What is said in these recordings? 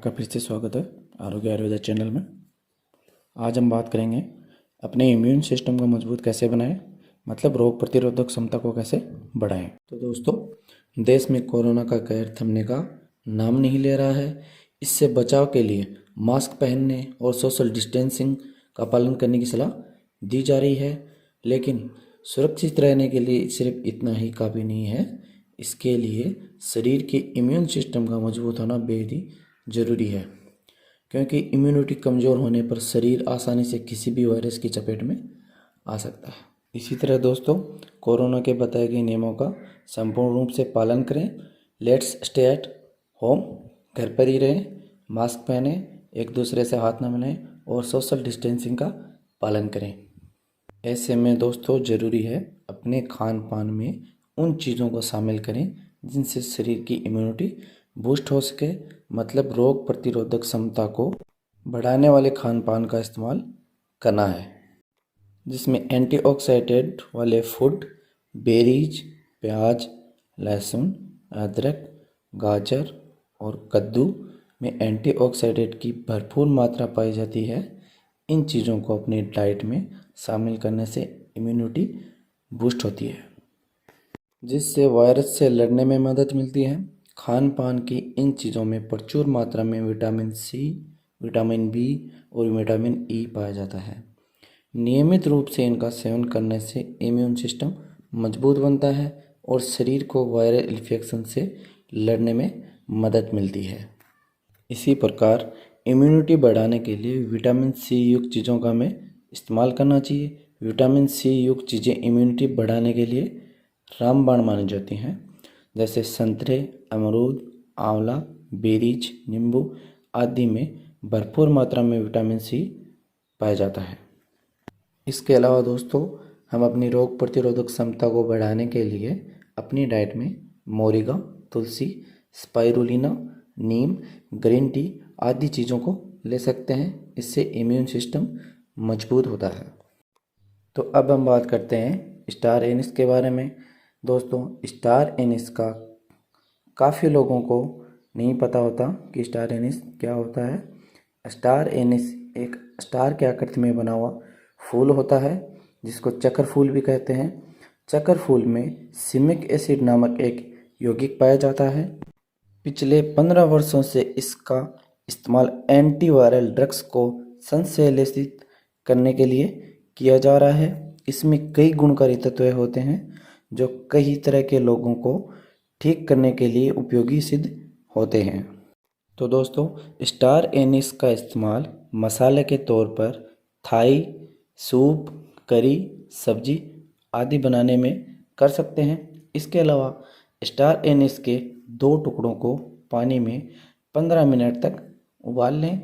आपका फिर से स्वागत है आरोग्य आयुर्वेदा चैनल में। आज हम बात करेंगे अपने इम्यून सिस्टम को मजबूत कैसे बनाएं, मतलब रोग प्रतिरोधक क्षमता को कैसे बढ़ाएं। तो दोस्तों, देश में कोरोना का कहर थमने का नाम नहीं ले रहा है। इससे बचाव के लिए मास्क पहनने और सोशल डिस्टेंसिंग का पालन करने की सलाह दी जा रही है, लेकिन सुरक्षित रहने के लिए सिर्फ इतना ही काफ़ी नहीं है। इसके लिए शरीर के इम्यून सिस्टम का मजबूत होना बेहद ही ज़रूरी है, क्योंकि इम्यूनिटी कमज़ोर होने पर शरीर आसानी से किसी भी वायरस की चपेट में आ सकता है। इसी तरह दोस्तों, कोरोना के बताए गए नियमों का संपूर्ण रूप से पालन करें। लेट्स स्टे एट होम, घर पर ही रहें, मास्क पहने, एक दूसरे से हाथ न मिलाएं और सोशल डिस्टेंसिंग का पालन करें। ऐसे में दोस्तों ज़रूरी है अपने खान पान में उन चीज़ों को शामिल करें जिनसे शरीर की इम्यूनिटी बूस्ट हो सके, मतलब रोग प्रतिरोधक क्षमता को बढ़ाने वाले खान पान का इस्तेमाल करना है, जिसमें एंटीऑक्सीडेंट वाले फूड, बेरीज, प्याज, लहसुन, अदरक, गाजर और कद्दू में एंटीऑक्सीडेंट की भरपूर मात्रा पाई जाती है। इन चीज़ों को अपनी डाइट में शामिल करने से इम्यूनिटी बूस्ट होती है, जिससे वायरस से लड़ने में मदद मिलती है। खान पान की इन चीज़ों में प्रचुर मात्रा में विटामिन सी, विटामिन बी और विटामिन ई पाया जाता है। नियमित रूप से इनका सेवन करने से इम्यून सिस्टम मजबूत बनता है और शरीर को वायरल इन्फेक्शन से लड़ने में मदद मिलती है। इसी प्रकार इम्यूनिटी बढ़ाने के लिए विटामिन सी युक्त चीज़ों का हमें इस्तेमाल करना चाहिए। विटामिन सी युक्त चीज़ें इम्यूनिटी बढ़ाने के लिए रामबाण मानी जाती हैं, जैसे संतरे, अमरूद, आंवला, बेरीज, नींबू आदि में भरपूर मात्रा में विटामिन सी पाया जाता है। इसके अलावा दोस्तों, हम अपनी रोग प्रतिरोधक क्षमता को बढ़ाने के लिए अपनी डाइट में मोरिंगा, तुलसी, स्पाइरुलिना, नीम, ग्रीन टी आदि चीज़ों को ले सकते हैं। इससे इम्यून सिस्टम मजबूत होता है। तो अब हम बात करते हैं स्टार एनिस के बारे में। दोस्तों, स्टार एनिस का काफ़ी लोगों को नहीं पता होता कि स्टार एनिस क्या होता है। स्टार एनिस एक स्टार के आकृति में बना हुआ फूल होता है, जिसको चक्र फूल भी कहते हैं। चक्र फूल में सिमिक एसिड नामक एक यौगिक पाया जाता है। पिछले 15 वर्षों से इसका इस्तेमाल एंटीवायरल ड्रग्स को संश्लेषित करने के लिए किया जा रहा है। इसमें कई गुणकारी तत्व होते हैं जो कई तरह के लोगों को ठीक करने के लिए उपयोगी सिद्ध होते हैं। तो दोस्तों, स्टार एनिस का इस्तेमाल मसाले के तौर पर थाई, सूप, करी, सब्जी आदि बनाने में कर सकते हैं। इसके अलावा स्टार एनिस के 2 टुकड़ों को पानी में 15 मिनट तक उबाल लें।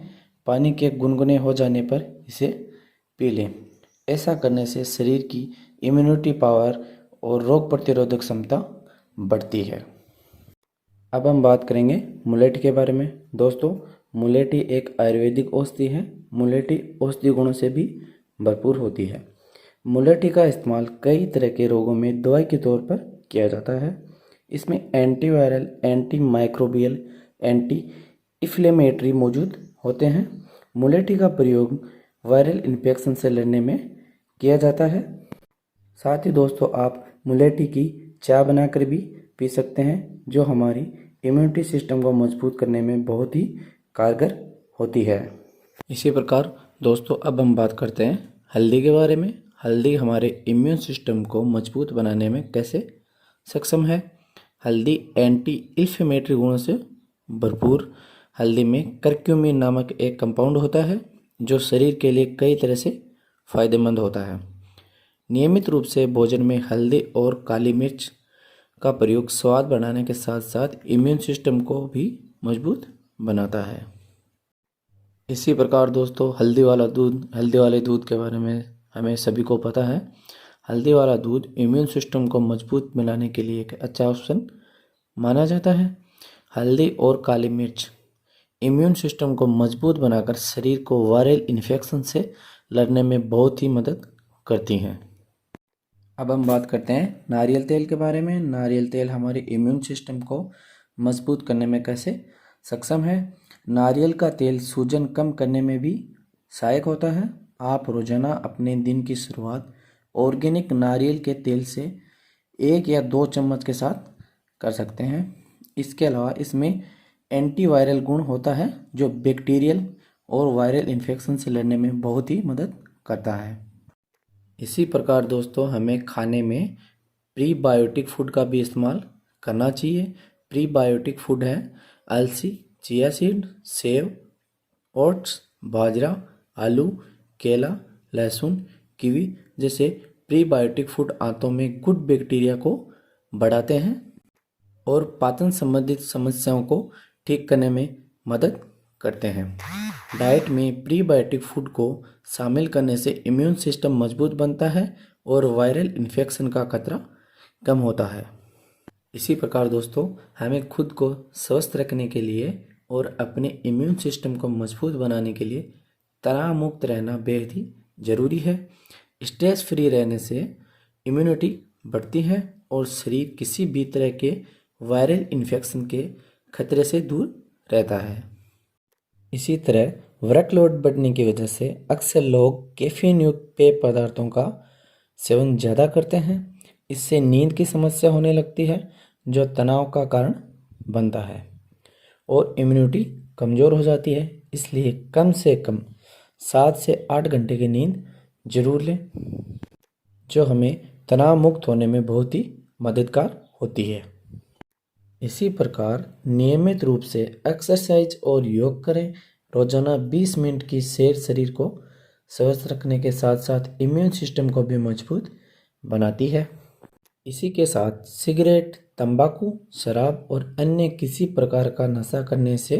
पानी के गुनगुने हो जाने पर इसे पी लें। ऐसा करने से शरीर की इम्यूनिटी पावर और रोग प्रतिरोधक क्षमता बढ़ती है। अब हम बात करेंगे मुलेठी के बारे में। दोस्तों, मुलेठी एक आयुर्वेदिक औषधि है। मुलेठी औषधि गुणों से भी भरपूर होती है। मुलेठी का इस्तेमाल कई तरह के रोगों में दवाई के तौर पर किया जाता है। इसमें antiviral, anti microbial, anti inflammatory मौजूद होते हैं। मुलेठी का प्रयोग वायरल इन्फेक्शन से लड़ने में किया जाता है। साथ ही दोस्तों, आप मुलेठी की चाय बनाकर भी पी सकते हैं, जो हमारी इम्यूनिटी सिस्टम को मजबूत करने में बहुत ही कारगर होती है। इसी प्रकार दोस्तों, अब हम बात करते हैं हल्दी के बारे में। हल्दी हमारे इम्यून सिस्टम को मजबूत बनाने में कैसे सक्षम है। हल्दी एंटी इन्फ्लेमेटरी गुणों से भरपूर। हल्दी में करक्यूमिन नामक एक कंपाउंड होता है, जो शरीर के लिए कई तरह से फायदेमंद होता है। नियमित रूप से भोजन में हल्दी और काली मिर्च का प्रयोग स्वाद बढ़ाने के साथ साथ इम्यून सिस्टम को भी मजबूत बनाता है। इसी प्रकार दोस्तों, हल्दी वाले दूध के बारे में हमें सभी को पता है। हल्दी वाला दूध इम्यून सिस्टम को मजबूत बनाने के लिए एक अच्छा ऑप्शन माना जाता है। हल्दी और काली मिर्च इम्यून सिस्टम को मजबूत बनाकर शरीर को वायरल इन्फेक्शन से लड़ने में बहुत ही मदद करती हैं। अब हम बात करते हैं नारियल तेल के बारे में। नारियल तेल हमारे इम्यून सिस्टम को मजबूत करने में कैसे सक्षम है। नारियल का तेल सूजन कम करने में भी सहायक होता है। आप रोजाना अपने दिन की शुरुआत ऑर्गेनिक नारियल के तेल से 1 या 2 चम्मच के साथ कर सकते हैं। इसके अलावा इसमें एंटीवायरल गुण होता है जो बैक्टीरियल और वायरल इन्फेक्शन से लड़ने में बहुत ही मदद करता है। इसी प्रकार दोस्तों हमें खाने में प्रीबायोटिक फूड का भी इस्तेमाल करना चाहिए। प्रीबायोटिक फूड है अलसी, चिया सीड, सेव, ओट्स, बाजरा, आलू, केला, लहसुन, कीवी जैसे प्रीबायोटिक फूड आंतों में गुड बैक्टीरिया को बढ़ाते हैं और पाचन संबंधित समस्याओं को ठीक करने में मदद करते हैं। डाइट में प्रीबायोटिक फूड को शामिल करने से इम्यून सिस्टम मजबूत बनता है और वायरल इन्फेक्शन का खतरा कम होता है। इसी प्रकार दोस्तों हमें खुद को स्वस्थ रखने के लिए और अपने इम्यून सिस्टम को मजबूत बनाने के लिए तनाव मुक्त रहना बेहद ही ज़रूरी है। स्ट्रेस फ्री रहने से इम्यूनिटी बढ़ती है और शरीर किसी भी तरह के वायरल इन्फेक्शन के खतरे से दूर रहता है। इसी तरह वर्कलोड बढ़ने की वजह से अक्सर लोग कैफीन युक्त पेय पदार्थों का सेवन ज़्यादा करते हैं। इससे नींद की समस्या होने लगती है जो तनाव का कारण बनता है और इम्यूनिटी कमज़ोर हो जाती है। इसलिए कम से कम 7 से 8 घंटे की नींद जरूर लें जो हमें तनाव मुक्त होने में बहुत ही मददगार होती है। इसी प्रकार नियमित रूप से एक्सरसाइज और योग करें। रोजाना 20 मिनट की सैर शरीर को स्वस्थ रखने के साथ साथ इम्यून सिस्टम को भी मजबूत बनाती है। इसी के साथ सिगरेट, तंबाकू, शराब और अन्य किसी प्रकार का नशा करने से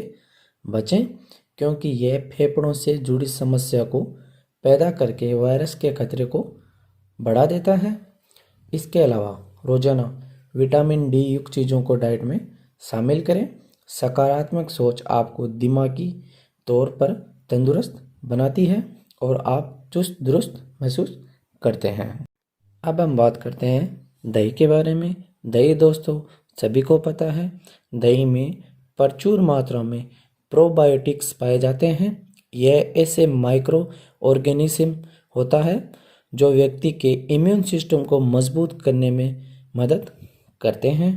बचें क्योंकि यह फेफड़ों से जुड़ी समस्या को पैदा करके वायरस के खतरे को बढ़ा देता है। इसके अलावा रोजाना विटामिन डी युक्त चीज़ों को डाइट में शामिल करें। सकारात्मक सोच आपको दिमागी तौर पर तंदुरुस्त बनाती है और आप चुस्त दुरुस्त महसूस करते हैं। अब हम बात करते हैं दही के बारे में। दही दोस्तों सभी को पता है, दही में प्रचुर मात्रा में प्रोबायोटिक्स पाए जाते हैं। यह ऐसे माइक्रो ऑर्गेनिज्म होता है जो व्यक्ति के इम्यून सिस्टम को मजबूत करने में मदद करते हैं।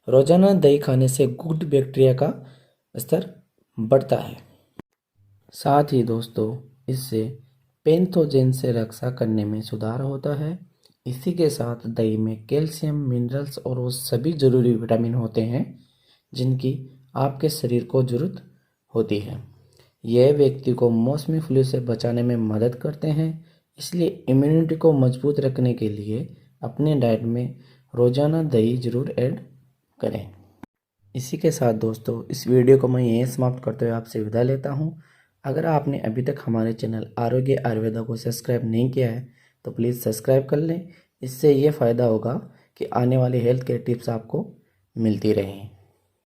रोजाना दही खाने से गुड बैक्टीरिया का स्तर बढ़ता है। साथ ही दोस्तों इससे पैथोजन से रक्षा करने में सुधार होता है। इसी के साथ दही में कैल्शियम, मिनरल्स और वो सभी जरूरी विटामिन होते हैं जिनकी आपके शरीर को जरूरत होती है। यह व्यक्ति को मौसमी फ्लू से बचाने में मदद करते हैं। इसलिए इम्यूनिटी को मजबूत रखने के लिए अपने डाइट में रोजाना दही जरूर ऐड करें। इसी के साथ दोस्तों इस वीडियो को मैं यहीं समाप्त करते हुए आपसे विदा लेता हूं। अगर आपने अभी तक हमारे चैनल आरोग्य आयुर्वेदा को सब्सक्राइब नहीं किया है तो प्लीज़ सब्सक्राइब कर लें। इससे ये फ़ायदा होगा कि आने वाली हेल्थ केयर टिप्स आपको मिलती रहें।